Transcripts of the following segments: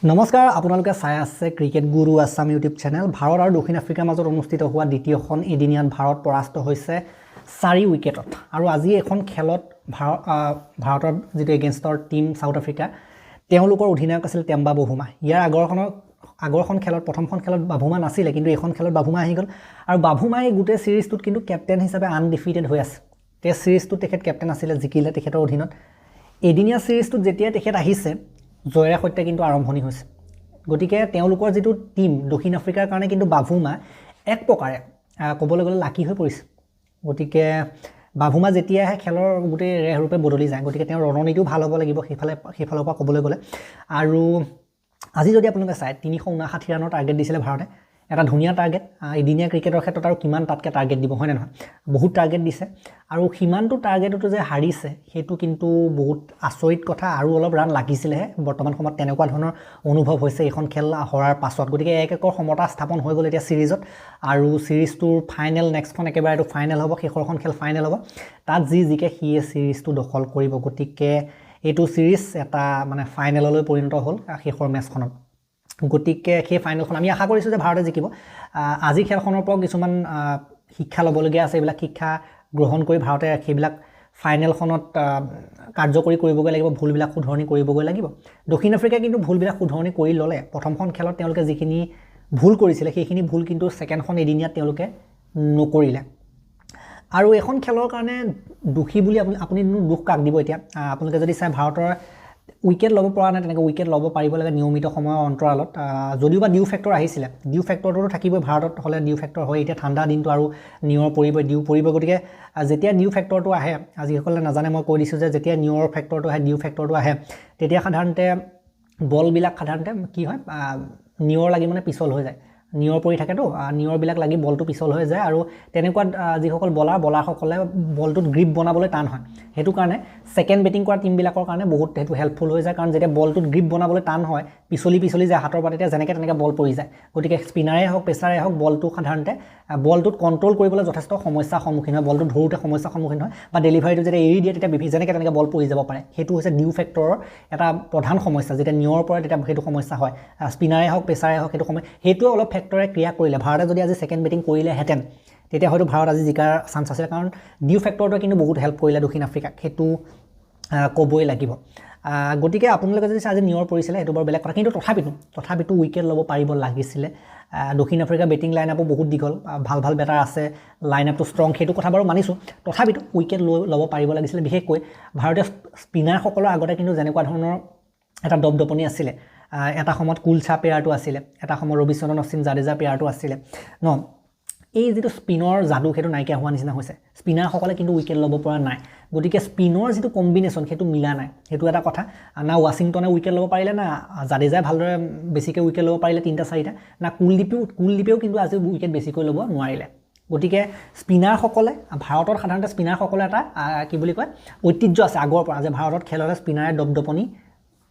নমস্কাৰ আপোনালোকে চাই আছে ক্ৰিকেট গুৰু আছাম ইউটিউব চেনেল। ভাৰত আৰু দক্ষিণ আফ্ৰিকাৰ মাজত অনুষ্ঠিত হোৱা দ্বিতীয়খন এদিনীয়াত ভাৰত পৰাস্ত হৈছে 4 উইকেটত। আৰু আজি এখন খেলত ভাৰতৰ যিটো এগেইনষ্টৰ টিম সাউথ আফ্ৰিকা, তেওঁলোকৰ অধিনায়ক আছিল টেম্বা বাভুমা। ইয়াৰ আগৰখন খেলত প্ৰথমখন খেলত বাভুমা নাছিলে, কিন্তু এখন খেলত বাভুমা আহি গ'ল। আৰু বাভুমাই গোটেই সিৰিজটোত কিন্তু কেপ্টেইন হিচাপে আনডিফিটেড হৈ আছে। টেষ্ট সিৰিজটোত তেখেত কেপ্টেইন আছিলে, জিকিলে তেখেতৰ অধীনত। এদিনীয়া সিৰিজটোত যেতিয়া তেখেত আহিছে, জয়েৰে সৈতে কিন্তু আৰম্ভণি হৈছে। গতিকে তেওঁলোকৰ যিটো টিম দক্ষিণ আফ্ৰিকাৰ কাৰণে কিন্তু বাভুমা এক প্ৰকাৰে ক'বলৈ গ'লে লাকি হৈ পৰিছে। গতিকে বাভুমা যেতিয়া আহে খেলৰ গোটেই ৰেহৰূপে বদলি যায়। গতিকে তেওঁৰ ৰণনীতিও ভাল হ'ব লাগিব সেইফালৰ পৰা ক'বলৈ গ'লে। আৰু আজি যদি আপোনালোকে চায় 359 ৰানৰ টাৰ্গেট দিছিলে ভাৰতে, এটা ধুনীয়া টাৰ্গেট। এদিনীয়া ক্ৰিকেটৰ ক্ষেত্ৰত আৰু কিমান তাতকৈ টাৰ্গেট দিব, হয়নে নহয়? বহুত টাৰ্গেট দিছে, আৰু সিমানটো টাৰ্গেটতো যে হাৰিছে সেইটো কিন্তু বহুত আচৰিত কথা। আৰু অলপ ৰান লাগিছিলেহে। বৰ্তমান সময়ত তেনেকুৱা ধৰণৰ অনুভৱ হৈছে এইখন খেল হৰাৰ পাছত। গতিকে 1-1ৰ সমতা স্থাপন হৈ গ'ল এতিয়া সিৰিজত। আৰু সিৰিজটোৰ ফাইনেল, নেক্সটখন একেবাৰে এইটো ফাইনেল হ'ব, শেষৰখন খেল ফাইনেল হ'ব। তাত যি জিকে সিয়ে সিৰিজটো দখল কৰিব। গতিকে এইটো সিৰিজ এটা মানে ফাইনেললৈ পৰিণত হ'ল শেষৰ মেচখনত। গতিকে সেই ফাইনেলখন আমি আশা কৰিছোঁ যে ভাৰতে জিকিব। আজি খেলখনৰ পৰাও কিছুমান শিক্ষা ল'বলগীয়া আছে। এইবিলাক শিক্ষা গ্ৰহণ কৰি ভাৰতে সেইবিলাক ফাইনেলখনত কাৰ্যকৰী কৰিবগৈ লাগিব, ভুলবিলাক শুধৰণি কৰিবগৈ লাগিব। দক্ষিণ আফ্ৰিকাই কিন্তু ভুলবিলাক শুধৰণি কৰি ল'লে। প্ৰথমখন খেলত তেওঁলোকে যিখিনি ভুল কৰিছিলে সেইখিনি ভুল কিন্তু ছেকেণ্ডখন এদিনীয়াত তেওঁলোকে নকৰিলে। আৰু এখন খেলৰ কাৰণে দোষী বুলি আপুনি দুখ কাক দিব এতিয়া? আপোনালোকে যদি চাই ভাৰতৰ উইকেট ল'ব পৰা নাই, তেনেকৈ উইকেট ল'ব পাৰিব লাগে নিয়মিত সময়ৰ অন্তৰালত। যদিও বা ডিউ ফেক্টৰ আহিছিলে, ডিউ ফেক্টৰটোতো থাকিবই ভাৰতত হ'লে। ডিউ ফেক্টৰ হয়, এতিয়া ঠাণ্ডা দিনটো আৰু নিউৰ পৰিবই, ডিউ পৰিব। গতিকে যেতিয়া ডিউ ফেক্টৰটো আহে, যিসকলে নাজানে মই কৈ দিছোঁ যে যেতিয়া নিউৰ ফেক্টৰটো আহে, ডিউ ফেক্টৰটো আহে, তেতিয়া সাধাৰণতে বলবিলাক সাধাৰণতে কি হয়, নিউৰ লাগি মানে পিছল হৈ যায়। নিউৰ পৰি থাকেতো, নিউৰবিলাক লাগি বলটো পিছল হৈ যায়। আৰু তেনেকুৱা যিসকল বলাৰসকলে বলটোত গ্ৰিপ বনাবলৈ টান হয়। সেইটো কাৰণে ছেকেণ্ড বেটিং কৰা টিমবিলাকৰ কাৰণে বহুত সেইটো হেল্পফুল হৈ যায়। কাৰণ যেতিয়া বলটোত গ্ৰিপ বনাবলৈ টান হয়, পিছলি যায় হাতৰ পৰা, তেতিয়া যেনেকৈ তেনেকৈ বল পৰি যায়। গতিকে স্পিনাৰে হওক পেচাৰে হওক, বলটো সাধাৰণতে বলটোত কণ্ট্ৰল কৰিবলৈ যথেষ্ট সমস্যাৰ সন্মুখীন হয়। বলটো ধৰোঁতে সমস্যাৰ সন্মুখীন হয়, বা ডেলিভাৰীটো যেতিয়া এৰি দিয়ে তেতিয়া যেনেকৈ তেনেকৈ বল পৰি যাব পাৰে। সেইটো হৈছে ডিউ ফেক্টৰৰ এটা প্ৰধান সমস্যা। যেতিয়া নিউৰ পৰে তেতিয়া সেইটো সমস্যা হয়। স্পিনাৰে হওক পেচাৰে হওক, সেইটোৱে অলপ ফেক্টৰে ক্ৰিয়া কৰিলে। ভাৰতে যদি আজি ছেকেণ্ড বেটিং কৰিলেহেঁতেন, তেতিয়া হয়তো ভাৰত আজি জিকাৰ চান্স আছিলে। কাৰণ ডিউ ফেক্টৰটোৱে কিন্তু বহুত হেল্প কৰিলে দক্ষিণ আফ্ৰিকাক, সেইটো ক'বই লাগিব। গতিকে আপোনালোকে যদি আজি নিউৰ পৰিছিলে সেইটো বাৰু বেলেগ কথা, কিন্তু তথাপিতো উইকেট ল'ব পাৰিব লাগিছিলে। দক্ষিণ আফ্ৰিকাৰ বেটিং লাইন আপো বহুত দীঘল, ভাল বেটাৰ আছে, লাইন আপটো ষ্ট্ৰং, সেইটো কথা বাৰু মানিছোঁ। তথাপিতো উইকেট ল'ব পাৰিব লাগিছিলে। বিশেষকৈ ভাৰতীয় স্পিনাৰসকলৰ আগতে কিন্তু যেনেকুৱা ধৰণৰ এটা দপদপনি আছিলে, এটা সময়ত কুলছা পেয়াৰটো আছিলে, এটা সময়ত ৰবিচন্দ্ৰন অশ্বিন জাদেজা পেয়াৰটো আছিলে ন। এই যিটো স্পিনৰ যাদু সেইটো নাইকিয়া হোৱা নিচিনা হৈছে। স্পিনাৰসকলে কিন্তু উইকেট ল'ব পৰা নাই। গতিকে স্পিনৰ যিটো কম্বিনেশ্যন সেইটো মিলা নাই, সেইটো এটা কথা। না ৱাশ্বিংটনে উইকেট ল'ব পাৰিলে, না জাদেজাই ভালদৰে বেছিকৈ উইকেট ল'ব পাৰিলে 3-4টা, না কুলদীপেও কিন্তু আজি উইকেট বেছিকৈ ল'ব নোৱাৰিলে। গতিকে স্পিনাৰসকলে, ভাৰতত সাধাৰণতে স্পিনাৰসকলে এটা কি বুলি কয়, ঐতিহ্য আছে আগৰ পৰা, যে ভাৰতত খেল হ'লে স্পিনাৰে দপদপনি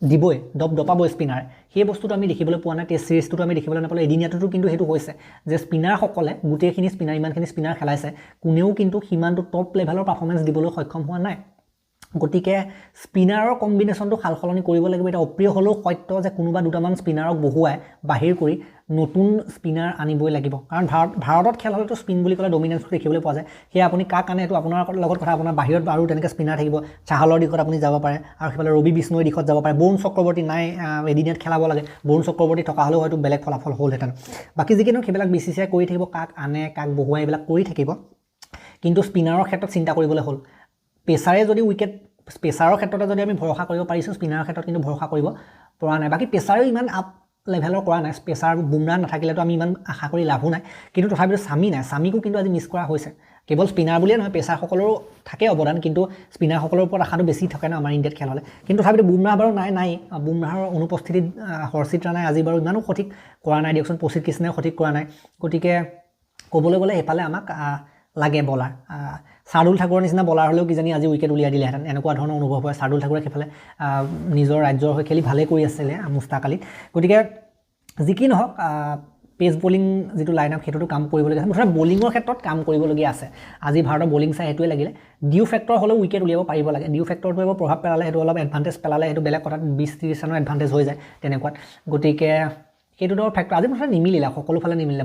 দিবই, দপাবই স্পিনাৰে। সেই বস্তুটো আমি দেখিবলৈ পোৱা নাই। টেষ্ট চিৰিজটোতো আমি দেখিবলৈ নাপালোঁ। এদিনীয়াটোতো কিন্তু সেইটো হৈছে যে স্পিনাৰসকলে গোটেইখিনি স্পিনাৰ, ইমানখিনি স্পিনাৰ খেলাইছে, কোনেও কিন্তু সিমানটো টপ লেভেলৰ পাৰফৰ্মেঞ্চ দিবলৈ সক্ষম হোৱা নাই। গতিকে স্পিনাৰৰ কম্বিনেশ্যনটো সাল সলনি কৰিব লাগিব। এতিয়া অপ্ৰিয় হ'লেও সত্য যে কোনোবা দুটামান স্পিনাৰক বহুৱাই বাহিৰ কৰি নতুন স্পিনাৰ আনিবই লাগিব। কাৰণ ভাৰতত খেল হ'লেতো স্পিন বুলি ক'লে ডমিনেঞ্চটো দেখিবলৈ পোৱা যায়। সেয়া আপুনি কাক আনে এইটো আপোনাৰ লগত কথা। আপোনাৰ বাহিৰত আৰু তেনেকৈ স্পিনাৰ থাকিব, চাহালৰ দিশত আপুনি যাব পাৰে, আৰু সেইফালে ৰবি বিষ্ণুৰ দিশত যাব পাৰে। বৰুণ চক্ৰৱৰ্তী নাই, এদিনীয়াত খেলাব লাগে। বৰুণ চক্ৰৱৰ্তী থকা হ'লেও হয়তো বেলেগ ফলাফল হ'লহেঁতেন। বাকী যিখিনি সেইবিলাক BCCI কৰি থাকিব, কাক আনে কাক বহুৱাই এইবিলাক কৰি থাকিব। কিন্তু স্পিনাৰৰ ক্ষেত্ৰত চিন্তা কৰিবলৈ হ'ল। পেচাৰৰ ক্ষেত্ৰতে যদি আমি ভৰসা কৰিব পাৰিছোঁ, স্পিনাৰৰ ক্ষেত্ৰত কিন্তু ভৰসা কৰিব পৰা নাই। বাকী পেচাৰেও ইমান আপ লেভেলৰ কৰা নাই। পেচাৰ বুমৰাহ নাথাকিলেতো আমি ইমান আশা কৰি লাভো নাই। কিন্তু তথাপিতো স্বামীকো কিন্তু আজি মিছ কৰা হৈছে। কেৱল স্পিনাৰ বুলিয়ে নহয়, পেচাৰসকলৰো থাকে অৱদান, কিন্তু স্পিনাৰসকলৰ ওপৰত আশাটো বেছি থাকে ন আমাৰ ইণ্ডিয়াত খেল হ'লে। কিন্তু তথাপিতো বুমৰাহ বাৰু নাই। বুমৰাহৰ অনুপস্থিতিত হৰ্ষিত ৰাণাই আজি বাৰু ইমানো সঠিক কৰা নাই দিয়কচোন। প্ৰসিদ্ধ কৃষ্ণাই সঠিক কৰা নাই। গতিকে ক'বলৈ গ'লে সেইফালে আমাক লাগে বলাৰ। শাৰ্দুল ঠাকুৰৰ নিচিনা বলাৰ হ'লেও কিজানি আজি উইকেট উলিয়াই দিলেহেঁতেন, এনেকুৱা ধৰণৰ অনুভৱ হয়। শাৰ্দুল ঠাকুৰে সেইফালে নিজৰ ৰাজ্যৰ হৈ খেলি ভালেই কৰি আছিলে মুস্তাক আলীত। গতিকে যি কি নহওক, পেচ বলিং যিটো লাইন আপ সেইটোতো কাম কৰিবলগীয়া আছে মুঠতে বলিঙৰ ক্ষেত্ৰত কাম কৰিবলগীয়া আছে আজি ভাৰতৰ বলিং চাই সেইটোৱে লাগিলে ডিউ ফেক্টৰ হ'লেও উইকেট উলিয়াব পাৰিব লাগে ডিউ ফেক্টৰটো এবাৰ প্ৰভাৱ পেলালে সেইটো অলপ এডভান্টেজ পেলালে সেইটো বেলেগ কথাত 20-30 ৰানৰ এডভান্টেজ হৈ যায় তেনেকুৱাত গতিকে সেইটোতো ফেক্টৰ আজি মুঠতে নিমিলিলে সকলোফালে নিমিলিলে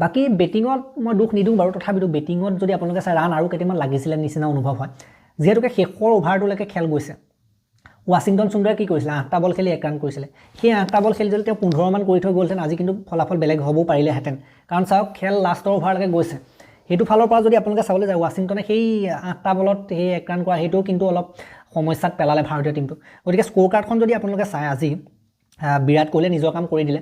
বাকী বেটিঙত মই দুখ নিদিওঁ বাৰু তথাপিতো বেটিঙত যদি আপোনালোকে চাই ৰান আৰু কেইটামান লাগিছিলে নিচিনা অনুভৱ হয় যিহেতুকে শেষৰ অভাৰটোলৈকে খেল গৈছে ৱাশ্বিংটন সুন্দৰে কি কৰিছিলে 8টা বল খেলি 1 ৰান কৰিছিলে সেই 8টা বল খেলি যদি তেওঁ 15 মান কৰি থৈ গ'লহেঁতেন আজি কিন্তু ফলাফল বেলেগ হ'ব পাৰিলেহেঁতেন কাৰণ চাওক খেল লাষ্টৰ অভাৰলৈকে গৈছে সেইটো ফালৰ পৰা যদি আপোনালোকে চাবলৈ যায় ৱাশ্বিংটনে সেই 8টা বলত সেই 1 ৰান কৰা সেইটোও কিন্তু অলপ সমস্যাত পেলালে ভাৰতীয় টিমটো গতিকে স্ক'ৰ কাৰ্ডখন যদি আপোনালোকে চাই আজি বিৰাট কোহলিয়ে নিজৰ কাম কৰি দিলে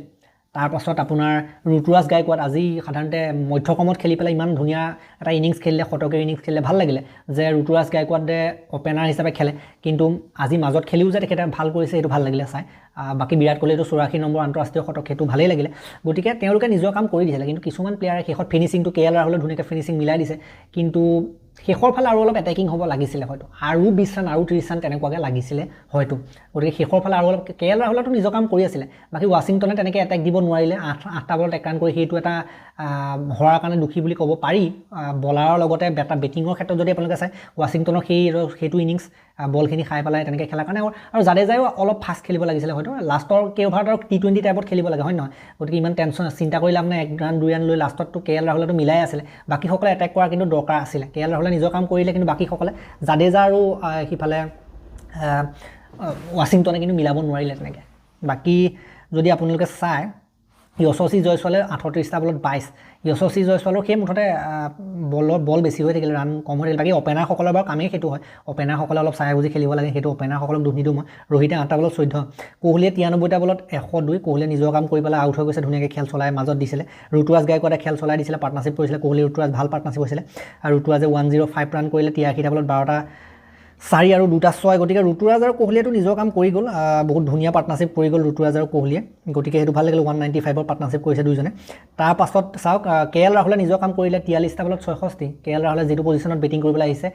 তাৰপাছত আপোনাৰ ঋতুৰাজ গায়কোৱাড আজি সাধাৰণতে মধ্যকমত খেলি পেলাই ইমান ধুনীয়া এটা ইনিংছ খেলিলে শতকৰ ইনিংছ খেলিলে ভাল লাগিলে যে ঋতুৰাজ গায়কোৱাডে অপেনাৰ হিচাপে খেলে কিন্তু আজি মাজত খেলিও যে তেখেতে ভাল কৰিছে সেইটো ভাল লাগিলে চাই বাকী বিৰাট কোহলিটো 84 নম্বৰ আন্তঃৰাষ্ট্ৰীয় শতক সেইটো ভালেই লাগিলে গতিকে তেওঁলোকে নিজৰ কাম কৰি দিছিলে কিন্তু কিছুমান প্লেয়াৰে শেষত ফিনিচিংটো KL ৰাহুলে ধুনীয়াকৈ ফিনিচিং মিলাই দিছে কিন্তু শেষৰ ফালে আৰু অলপ এটেকিং হ'ব লাগিছিলে হয়তো আৰু 20 ৰান আৰু 30 ৰান তেনেকুৱাকৈ লাগিছিলে হয়তো গতিকে শেষৰ ফালে আৰু অলপ KL ৰাহুলেতো নিজৰ কাম কৰি আছিলে বাকী ৱাশ্বিংটনে তেনেকৈ এটেক দিব নোৱাৰিলে 8টা বলত 1 ৰান কৰি সেইটো এটা হৰাৰ কাৰণে দুখী বুলি ক'ব পাৰি বলাৰৰ লগতে বেটিঙৰ ক্ষেত্ৰত যদি আপোনালোকে চাই ৱাশ্বিংটনৰ সেইটো ইনিংছ বলখিনি খাই পেলাই তেনেকৈ খেলাৰ কাৰণে আৰু জাদেজায়ো অলপ ফাষ্ট খেলিব লাগিছিলে হয়তো লাষ্টৰ অভাৰত আৰু T20 টাইপত খেলিব লাগে হয় নহয় গতিকে ইমান টেনশ্যন চিন্তা কৰি লাভ নাই 1 ৰান 2 ৰান লৈ লাষ্টততো KL ৰাহুলেতো মিলাই আছিলে বাকীসকলে এটেক কৰা কিন্তু দৰকাৰ আছিলে KL ৰাহুলে নিজৰ কাম কৰিলে কিন্তু বাকীসকলে জাদেজা আৰু সিফালে ৱাশ্বিংটনে কিন্তু মিলাব নোৱাৰিলে তেনেকৈ বাকী যদি আপোনালোকে চাই যশস্বী জয়ছোৱালে 38টা বলত 22 যশস্বী জয়ছোৱালৰ সেই মুঠতে বল বেছি হৈ থাকিলে ৰান কম হৈ থাকিলে বাকী অপেনাৰসকলৰ বাৰু কামেই সেইটো হয় অপেনাৰসকলে অলপ চাই বুজি খেলিব লাগে সেইটো অপেনাৰসকলক দুখ নিদিওঁ মই ৰোহিতে 8টা বলত 14 কোহলিয়ে 93টা বলত 102 কোহলিয়ে নিজৰ কাম কৰি পেলাই আউট হৈ গৈছে ধুনীয়াকৈ খেল চলাই মাজত দিছিলে ঋতুৰাজ গায়কোৱাডে খেল চলাই দিছিলে পাৰ্টনাৰশ্বিপ কৰিছিলে কোহলি ঋতুৰাজ ভাল পাৰ্টনাৰশ্বিপ হৈছিলে আৰু ঋতুৰাজে 105 ৰান কৰিলে 83টা বলত 12টা 4 আৰু 2টা 6 গতিকে ঋতুৰাজ আৰু কোহলিয়েতো নিজৰ কাম কৰি গ'ল বহুত ধুনীয়া পাৰ্টনাৰশ্বিপ কৰি গ'ল ঋতুৰাজ আৰু কোহলিয়ে গতিকে সেইটো ভাল লাগিল 195ৰ পাৰ্টনাৰশ্বিপ কৰিছে দুইজনে তাৰ পাছত চাওক KL ৰাহুলে নিজৰ কাম কৰিলে 43টা বলত 66 KL ৰাহুলে যিটো পজিশ্যনত বেটিং কৰিবলৈ আহিছে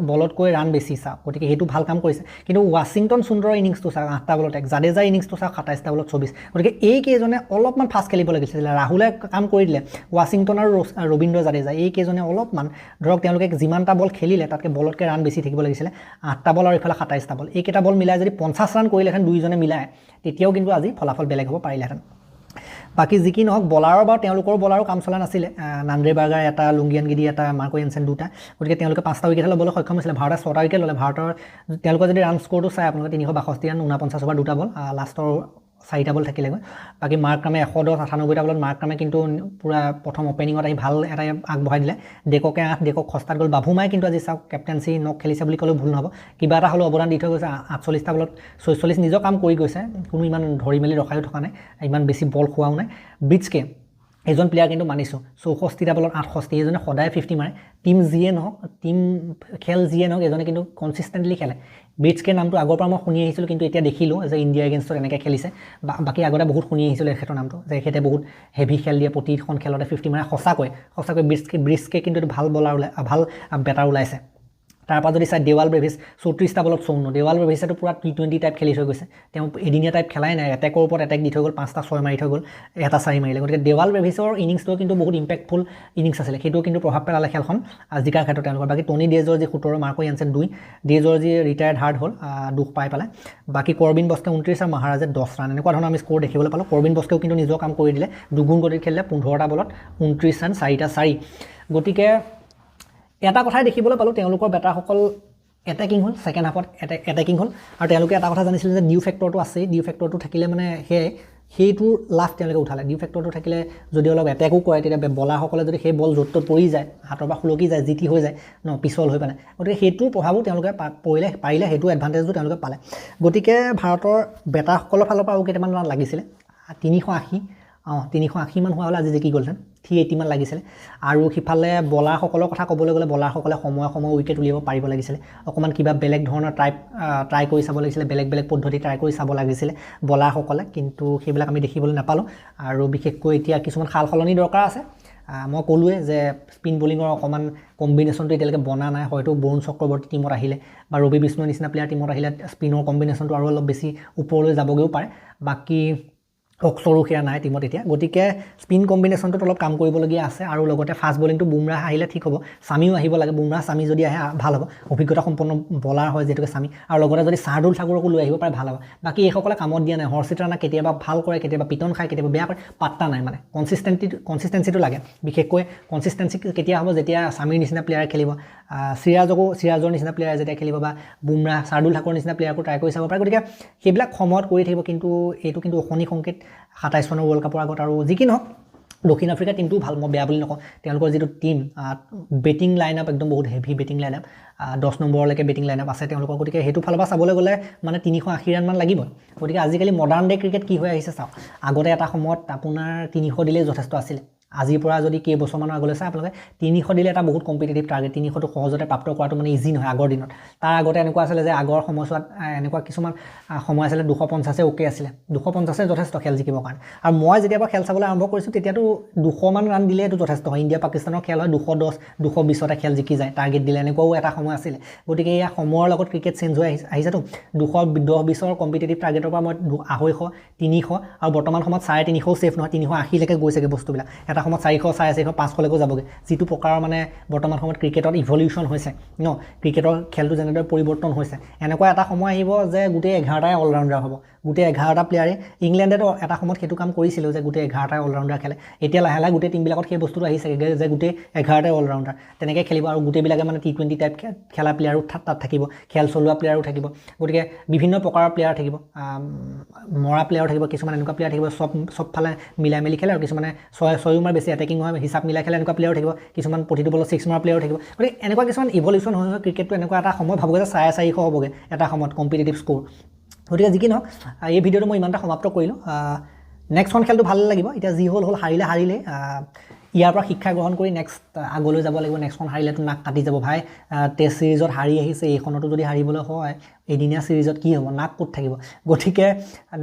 বলতকৈ ৰান বেছি চাওক গতিকে সেইটো ভাল কাম কৰিছে কিন্তু ৱাশ্বিংটন সুন্দৰৰ ইনিংছটো চাওক 8টা বলত 1 জাদেজা ইনিংছটো চাওক 27টা বলত 24 গতিকে এইকেইজনে অলপমান ফাষ্ট খেলিব লাগিছিলে ৰাহুলে কাম কৰি দিলে ৱাশ্বিংটন আৰু ৰবীন্দ্ৰ জাদেজা এইকেইজনে অলপমান ধৰক তেওঁলোকে যিমানটা বল খেলিলে তাতকৈ বলতকৈ ৰান বেছি থাকিব লাগিছিলে 8টা বল আৰু ইফালে 27টা বল এইকেইটা বল মিলাই যদি 50 ৰান কৰিলেহেঁতেন দুইজনে মিলাই তেতিয়াও কিন্তু আজি ফলাফল বেলেগ হ'ব পাৰিলেহেঁতেন বাকী যি কি নহওক বলাৰৰ বাৰু তেওঁলোকৰ বলাৰো কাম চলা নাছিলে নান্দ্ৰে বাৰ্গাৰ এটা লুংগিয়ান গিডি এটা মাৰ্কো য়েনছেন দুটা গতিকে তেওঁলোকে 5টা উইকেট ল'বলৈ সক্ষম হৈছিলে ভাৰতে 6টা উইকেট ল'লে ভাৰতৰ তেওঁলোকৰ যদি ৰান স্ক'ৰটো চাই আপোনালোকে 362 ৰান 49 অভাৰ 2টা বল লাষ্টৰ 4টা বল থাকিলেগৈ বাকী মাৰ্ক্ৰামে 110 98টা বলত মাৰ্ক্ৰামে কিন্তু পুৰা প্ৰথম অপেনিঙত আহি ভাল এটা আগবঢ়াই দিলে ডেককে 8 ডেকক খস্তাত গ'ল বাবুমাই কিন্তু আজি চাওক কেপ্টেঞ্চি নক খেলিছে বুলি ক'লেও ভুল নহ'ব কিবা এটা হ'লেও অৱদান দি থৈ গৈছে 48টা বলত 46 নিজৰ কাম কৰি গৈছে কোনো ইমান ধৰি মেলি ৰখায়ো থকা নাই ইমান বেছি বল খোৱাও নাই ব্ৰিটছকে এজন প্লেয়াৰ কিন্তু মানিছোঁ 64টা বলত 68 এজনে সদায় 50 মাৰে টিম যিয়ে নহওক টিম খেল যিয়ে নহওক এজনে কিন্তু কনচিষ্টেণ্টলি খেলে ব্ৰিটছকে নামটো আগৰ পৰা মই শুনি আহিছিলোঁ কিন্তু এতিয়া দেখিলোঁ যে ইণ্ডিয়া এগেইনষ্টত এনেকৈ খেলিছে বাকী আগতে বহুত শুনি আহিছিলোঁ এখেতৰ নামটো যে এখেতে বহুত হেভি খেল দিয়ে প্ৰতিখন খেলতে 50 মাৰে সঁচাকৈ ব্ৰিটছকে কিন্তু ভাল বলাৰ ভাল বেটাৰ ওলাইছে তাৰপৰা যদি চাই দেৱাল ব্ৰেভিছ 34টা বলত 54 দেৱাল ব্ৰেভিছেতো পুৰা T20 টাইপ খেলি থৈ গৈছে তেওঁ এদিনীয়া টাইপ খেলাই নাই এটেকৰ ওপৰত এটেক দি থৈ গ'ল 5টা 6 মাৰি থৈ গ'ল এটা 4 মাৰিলে গতিকে দেৱাল ব্ৰেভিছৰ ইনিংছটো কিন্তু বহুত ইম্পেক্টফুল ইনিংছ আছিলে সেইটো কিন্তু প্ৰভাৱ পেলালে খেলখন জিকাৰ ক্ষেত্ৰত তেওঁলোকৰ বাকী টনি ডেজৰ যি 17 মাৰ্কো য়েনছেন 2 ডেজৰ যি ৰিটায়াৰ্ড হাৰ্ড হ'ল দুখ পাই পেলাই বাকী কৰবিন বস্কে 29 আৰু মহাৰাজে 10 ৰান এনেকুৱা ধৰণৰ আমি স্ক'ৰ দেখিবলৈ পালোঁ কৰবিন বস্কেও কিন্তু নিজৰ কাম কৰি দিলে দুগুণ গতিত খেলিলে 15টা বলত 29 ৰান 4টা 4 গতিকে এটা কথাই দেখিবলৈ পালোঁ তেওঁলোকৰ বেটাৰসকল এটেকিং হ'ল ছেকেণ্ড হাফত এটেকিং হ'ল আৰু তেওঁলোকে এটা কথা জানিছিলে যে ডিউ ফেক্টৰটো আছেই ডিউ ফেক্টৰটো থাকিলে মানে সেইটোৰ লাভ তেওঁলোকে উঠালে ডিউ ফেক্টৰটো থাকিলে যদি অলপ এটেকো কৰে তেতিয়া বলাৰসকলে যদি সেই বল য'ত ত'ত পৰি যায় হাতৰ পৰা খুলকি যায় জিতি হৈ যায় পিছল হৈ পেলাই গতিকে সেইটোৰ প্ৰভাৱো তেওঁলোকে পাৰিলে সেইটো এডভান্টেজো তেওঁলোকে পালে গতিকে ভাৰতৰ বেটাৰসকলৰ ফালৰ পৰা আৰু কেইটামান ৰান লাগিছিলে 380 মান হোৱা হ'লে আজি জিকি গ'লহেঁতেন 380 মান লাগিছিলে আৰু সিফালে বলাৰসকলৰ কথা ক'বলৈ গ'লে বলাৰসকলে সময় উইকেট উলিয়াব পাৰিব লাগিছিলে অকণমান কিবা বেলেগ ধৰণৰ ট্ৰাই কৰি চাব লাগিছিলে বেলেগ পদ্ধতি ট্ৰাই কৰি চাব লাগিছিলে বলাৰসকলে কিন্তু সেইবিলাক আমি দেখিবলৈ নাপালোঁ আৰু বিশেষকৈ এতিয়া কিছুমান সাল সলনি দৰকাৰ আছে মই ক'লোৱে যে স্পিন বলিঙৰ অকণমান কম্বিনেশ্যনটো এতিয়ালৈকে বনা নাই হয়তো বৰুণ চক্ৰৱৰ্তী টিমত আহিলে বা ৰবি বিষ্ণুৰ নিচিনা প্লেয়াৰ টিমত আহিলে স্পিনৰ কম্বিনেশ্যনটো আৰু অলপ বেছি ওপৰলৈ যাবগৈও পাৰে বাকী অক্সৰুখীয়া নাই টিমত এতিয়া গতিকে স্পিন কম্বিনেশ্যনটোত অলপ কাম কৰিবলগীয়া আছে আৰু লগতে ফাষ্ট বলিংটো বুমৰাহ আহিলে ঠিক হ'ব সামিও আহিব লাগে বুমৰাহ সামি যদি আহে ভাল হ'ব অভিজ্ঞতা সম্পন্ন বলাৰ হয় যেহেতুকে সামি আৰু লগতে যদি শাৰ্দুল ঠাকুৰকো লৈ আহিব পাৰে ভাল হ'ব বাকী এইসকলে কামত দিয়া নাই হৰ্ষিত ৰাণা কেতিয়াবা ভাল কৰে কেতিয়াবা পিটন খায় কেতিয়াবা বেয়া কৰে পাত্তা নাই মানে কনচিষ্টেঞ্চিটো লাগে বিশেষকৈ কনচিষ্টেঞ্চি কেতিয়া হ'ব যেতিয়া সামিৰ নিচিনা প্লেয়াৰে খেলিব সিৰাজৰ নিচিনা প্লেয়াৰে যেতিয়া খেলিব বা বুমৰাহ শাৰ্দুল ঠাকুৰৰ নিচিনা প্লেয়াৰকো ট্ৰাই কৰি চাব পাৰে গতিকে সেইবিলাক সময়ত কৰি থাকিব কিন্তু এইটো কিন্তু অশনি সংকেত 27 চনৰ ৱৰ্ল্ড কাপৰ আগত আৰু যি কি নহওক দক্ষিণ আফ্ৰিকা টিমটো ভাল মই বেয়া বুলি নকওঁ তেওঁলোকৰ যিটো টিম বেটিং লাইনআপ একদম বহুত হেভি বেটিং লাইনআপ 10 নম্বৰলৈকে বেটিং লাইনআপ আছে তেওঁলোকৰ গতিকে সেইটো ফালৰ পৰা চাবলৈ গ'লে মানে 380 ৰান মান লাগিব গতিকে আজিকালি মডাৰ্ণ ডে ক্ৰিকেট কি হৈ আহিছে চাওক আগতে এটা সময়ত আপোনাৰ 300 দিলেই যথেষ্ট আছিল আজিৰ পৰা যদি কেইবছৰমানৰ আগলৈ চাই আপোনালোকে 300 দিলে এটা বহুত কম্পিটিটিভ টাৰ্গেট 300টো সহজতে প্ৰাপ্ত কৰাটো মানে ইজি নহয় আগৰ দিনত তাৰ আগতে এনেকুৱা আছিলে যে আগৰ সময়ছোৱাত এনেকুৱা কিছুমান সময় আছিলে 250 ওকে আছিলে 250 যথেষ্ট খেল জিকিবৰ কাৰণে আৰু মই যেতিয়াবা খেল চাবলৈ আৰম্ভ কৰিছোঁ তেতিয়াতো 200 মান ৰান দিলে এইটো যথেষ্ট হয় ইণ্ডিয়া পাকিস্তানৰ খেল হয় 210 220তে খেল জিকি যায় টাৰ্গেট দিলে এনেকুৱাও এটা সময় আছিলে গতিকে এয়া সময়ৰ লগত ক্ৰিকেট চেঞ্জ হৈ আহিছেতো 210-20ৰ কম্পিটিটিভ টাৰ্গেটৰ পৰা মই 250 300 আৰু বৰ্তমান সময়ত 350 ছেফ নহয় 380 লৈকে গৈছেগে বস্তুবিলাক এটা সময়ত 400 450 500লৈকে যাবগে যিটো প্ৰকাৰৰ মানে বৰ্তমান সময়ত ক্ৰিকেটত ইভলিউশ্যন হৈছে ন ক্ৰিকেটৰ খেলটো যেনেদৰে পৰিৱৰ্তন হৈছে এনেকুৱা এটা সময় আহিব যে গোটেই 11টাই অলৰাউণ্ডাৰ হ'ব গোটেই 11টা প্লেয়াৰে ইংলেণ্ডেতো এটা সময়ত সেইটো কাম কৰিছিল যে গোটেই 11টাই অলৰাউণ্ডাৰ খেলে এতিয়া লাহে লাহে গোটেই টিমবিলাকত সেই বস্তুটো আহিছে যে গোটেই 11টাই অলৰাউণ্ডাৰ তেনেকৈ খেলিব আৰু গোটেইবিলাকে মানে T20 টাইপ খেলা প্লেয়াৰো তাত থাকিব খেল চলোৱা প্লেয়াৰো থাকিব গতিকে বিভিন্ন প্ৰকাৰৰ প্লেয়াৰ থাকিব মৰা প্লেয়াৰ থাকিব কিছুমান এনেকুৱা প্লেয়াৰ থাকিব সব ফালে মিলাই মেলি খেলে আৰু কিছুমানে 6 মাৰ বেছি এটেকিং হয় হিচাপ মিলাই খেলে এনেকুৱা প্লেয়াৰ থাকিব কিছুমান প্ৰতিটো বলত 6 মাৰ প্লেয়াৰ থাকিব গতিকে এনেকুৱা কিছুমান ইভলিউশ্যন হৈ ক্ৰিকেটটো এনেকুৱা এটা সময় ভাবো যে 450 হ'বগে এটা সময়ত কম্পিটিটিভ স্ক'ৰ গতিকে যি কি নহওক এই ভিডিঅ'টো মই ইমানটা সমাপ্ত কৰিলোঁ নেক্সটখন খেলটো ভাল লাগিব এতিয়া যি হ'ল হাৰিলে ইয়াৰ পৰা শিক্ষা গ্ৰহণ কৰি নেক্সট আগলৈ যাব লাগিব নেক্সটখন হাৰিলেতো নাক কাটি যাব ভাই টেষ্ট সিৰিজত হাৰি আহিছে এইখনতো যদি হাৰিবলৈ হয় এদিনীয়া সিৰিজত কি হ'ব নাক ক'ত থাকিব গতিকে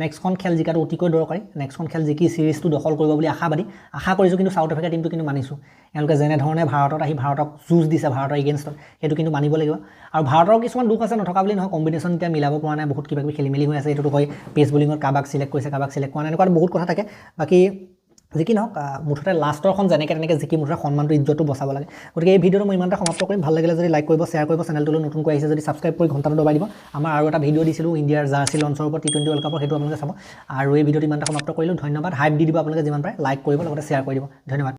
নেক্সটখন খেল জিকাটো অতিকৈ দৰকাৰী নেক্সটখন খেল জিকি সিৰিজটো দখল কৰিব বুলি আশা কৰিছোঁ কিন্তু সাউথ আফ্ৰিকা টিমটো কিন্তু মানিছোঁ এওঁলোকে যেনেধৰণে ভাৰতত আহি ভাৰতক যুঁজ দিছে ভাৰতৰ এগেইনষ্টত সেইটো কিন্তু মানিব লাগিব আৰু ভাৰতৰ কিছুমান দুখ আছে নথকা বুলি নহয় কম্বিনেশ্যন এতিয়া মিলাব পৰা নাই বহুত কিবা কিবি খেলি মেলি হৈ আছে এইটোতো হয় পেচ বলিঙত কাবাক চিলেক্ট কৰিছে কাবাক চিলেক্ট কৰা নাই এনেকুৱা বহুত কথা থাকে বাকী যি কি নহওক মুঠতে লাষ্টৰখন যেনেকৈ তেনেকৈ জিকি মুঠতে সন্মানটো ইজ্জতটো বচাব লাগে গতিকে এই ভিডিঅ'টো মই ইমানটা সমাপ্ত কৰিম ভাল লাগিলে যদি লাইক কৰিব শ্বেয়াৰ কৰিব চেনেলটোলৈ নতুনকৈ আহিছে যদি ছাবস্ক্ৰাইব কৰি ঘণ্টাটো দবাই দিব আমাৰ আৰু এটা ভিডিঅ' দিছিলোঁ ইণ্ডিয়াৰ জাৰ্চি লঞ্চৰ ওপৰত T20 ৱৰ্ল্ড কাপৰ সেইটো আপোনালোকে চাব আৰু এই ভিডিঅ'টো ইমানটা সমাপ্ত কৰিলোঁ ধন্যবাদ হাইপ দি দিব আপোনালোকে যিমান পাৰে লাইক কৰিব লগতে শ্বেয়াৰ কৰি দিব ধন্যবাদ